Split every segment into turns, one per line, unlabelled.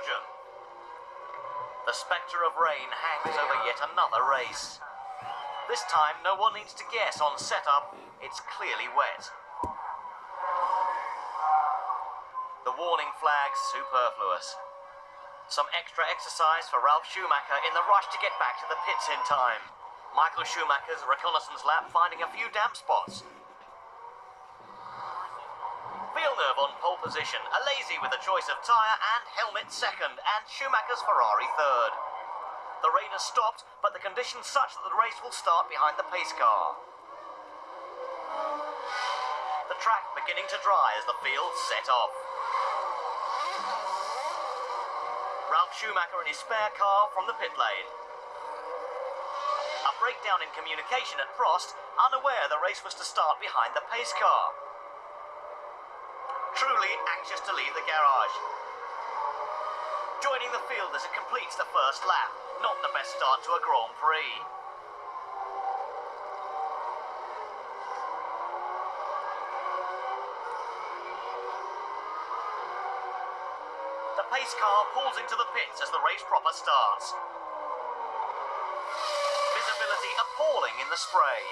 Belgium. The spectre of rain hangs over yet another race. This time, no one needs to guess on setup. It's clearly wet. The warning flag's superfluous. Some extra exercise for Ralf Schumacher in the rush to get back to the pits in time. Michael Schumacher's reconnaissance lap finding a few damp spots. Villeneuve on pole position, Alesi with a choice of tyre and helmet second, and Schumacher's Ferrari third. The rain has stopped, but the conditions such that the race will start behind the pace car. The track beginning to dry as the field set off. Ralf Schumacher in his spare car from the pit lane. A breakdown in communication at Prost, unaware the race was to start behind the pace car. Truly anxious to leave the garage. Joining the field as it completes the first lap. Not the best start to a Grand Prix. The pace car pulls into the pits as the race proper starts. Visibility appalling in the spray.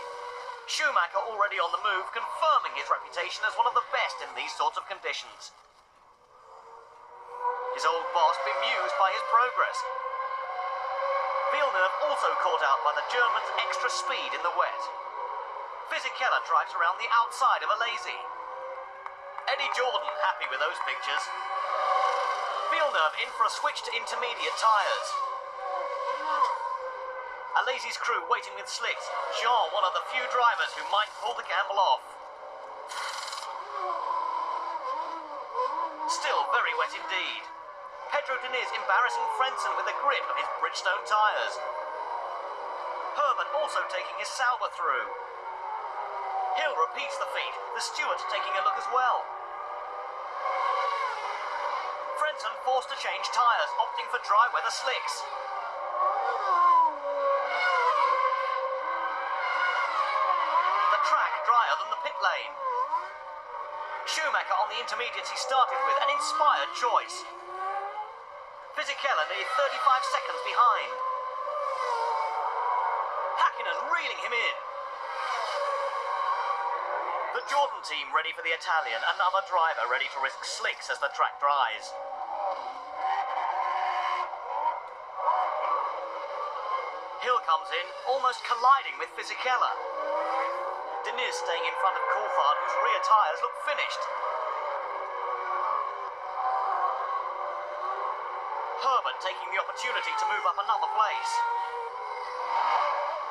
Schumacher already on the move, confirming his reputation as one of the best in these sorts of conditions. His old boss bemused by his progress. Villeneuve also caught out by the German's extra speed in the wet. Fisichella drives around the outside of Alesi. Eddie Jordan happy with those pictures. Villeneuve in for a switch to intermediate tyres. Alesi's crew waiting with slicks. Jean, one of the few drivers who might pull the gamble off. Still very wet indeed. Pedro Diniz embarrassing Frentzen with the grip of his Bridgestone tyres. Herbert also taking his Sauber through. Hill repeats the feat, the steward taking a look as well. Frentzen forced to change tyres, opting for dry weather slicks. Drier than the pit lane. Schumacher on the intermediates he started with, an inspired choice. Fisichella nearly 35 seconds behind. Hakkinen reeling him in. The Jordan team ready for the Italian, another driver ready to risk slicks as the track dries. Hill comes in, almost colliding with Fisichella. Diniz staying in front of Coulthard, whose rear tyres look finished. Herbert taking the opportunity to move up another place.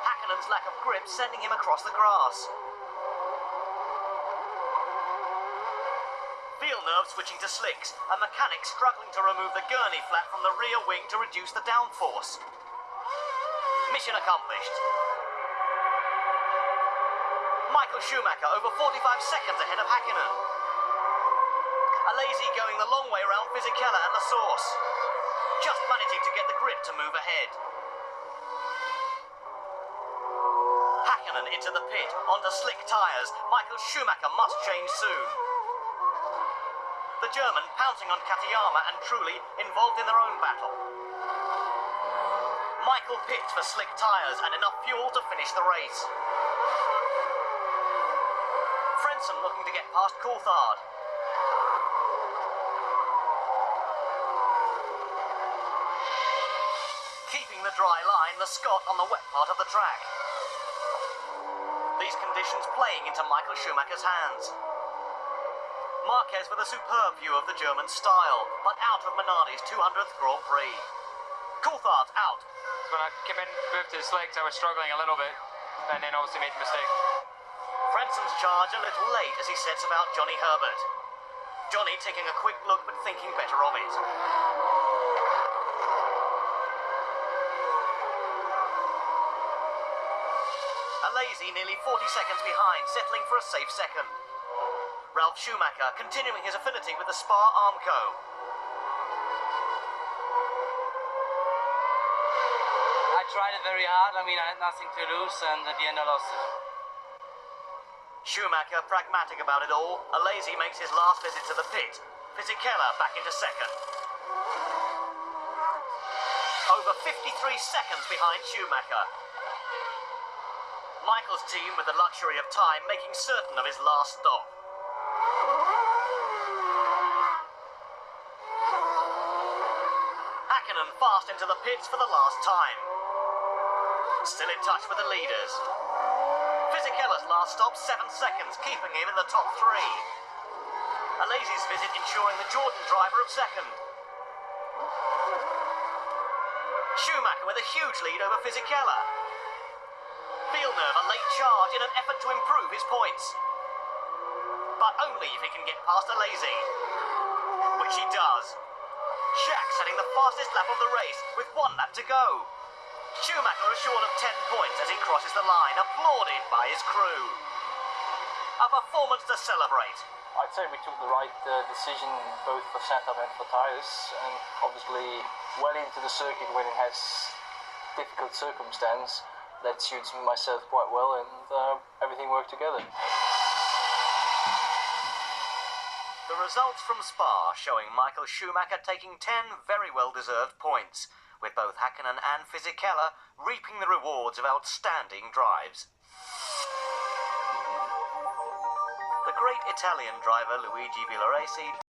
Hakkinen's lack of grip sending him across the grass. Villeneuve switching to slicks, a mechanic struggling to remove the gurney flap from the rear wing to reduce the downforce. Mission accomplished. Michael Schumacher over 45 seconds ahead of Hakkinen. Alesi going the long way around Fisichella at the source. Just managing to get the grip to move ahead. Hakkinen into the pit, onto slick tyres. Michael Schumacher must change soon. The German pouncing on Katayama and Trulli involved in their own battle. Michael pits for slick tyres and enough fuel to finish the race. Frentzen looking to get past Coulthard. Keeping the dry line, the Scot on the wet part of the track. These conditions playing into Michael Schumacher's hands. Marquez with a superb view of the German style, but out of Minardi's 200th Grand Prix. Coulthard's out.
When I came in, moved to the slicks, I was struggling a little bit, and then obviously made a mistake.
Frenssen's charge a little late as he sets about Johnny Herbert. Johnny taking a quick look but thinking better of it. Alesi nearly 40 seconds behind, settling for a safe second. Ralf Schumacher continuing his affinity with the Spa Armco.
I tried it very hard. I mean, I had nothing to lose, and at the end I lost it.
Schumacher pragmatic about it all. Alesi makes his last visit to the pit. Fisichella back into second. over 53 seconds behind Schumacher. Michael's team with the luxury of time making certain of his last stop. Hakkinen fast into the pits for the last time. Still in touch with the leaders. Fisichella's last stop 7 seconds, keeping him in the top 3. Alesi's visit ensuring the Jordan driver of second. Schumacher with a huge lead over Fisichella. Villeneuve a late charge in an effort to improve his points. But only if he can get past Alesi. Which he does. Jacques setting the fastest lap of the race with 1 lap to go. Schumacher is short of 10 points as he crosses the line, applauded by his crew. A performance to celebrate.
I'd say we took the right decision both for setup and for tyres, and obviously well into the circuit when it has difficult circumstance. That suits myself quite well, and everything worked together.
The results from Spa showing Michael Schumacher taking 10 very well-deserved points, with both Hakkinen and Fisichella reaping the rewards of outstanding drives. The great Italian driver Luigi Villoresi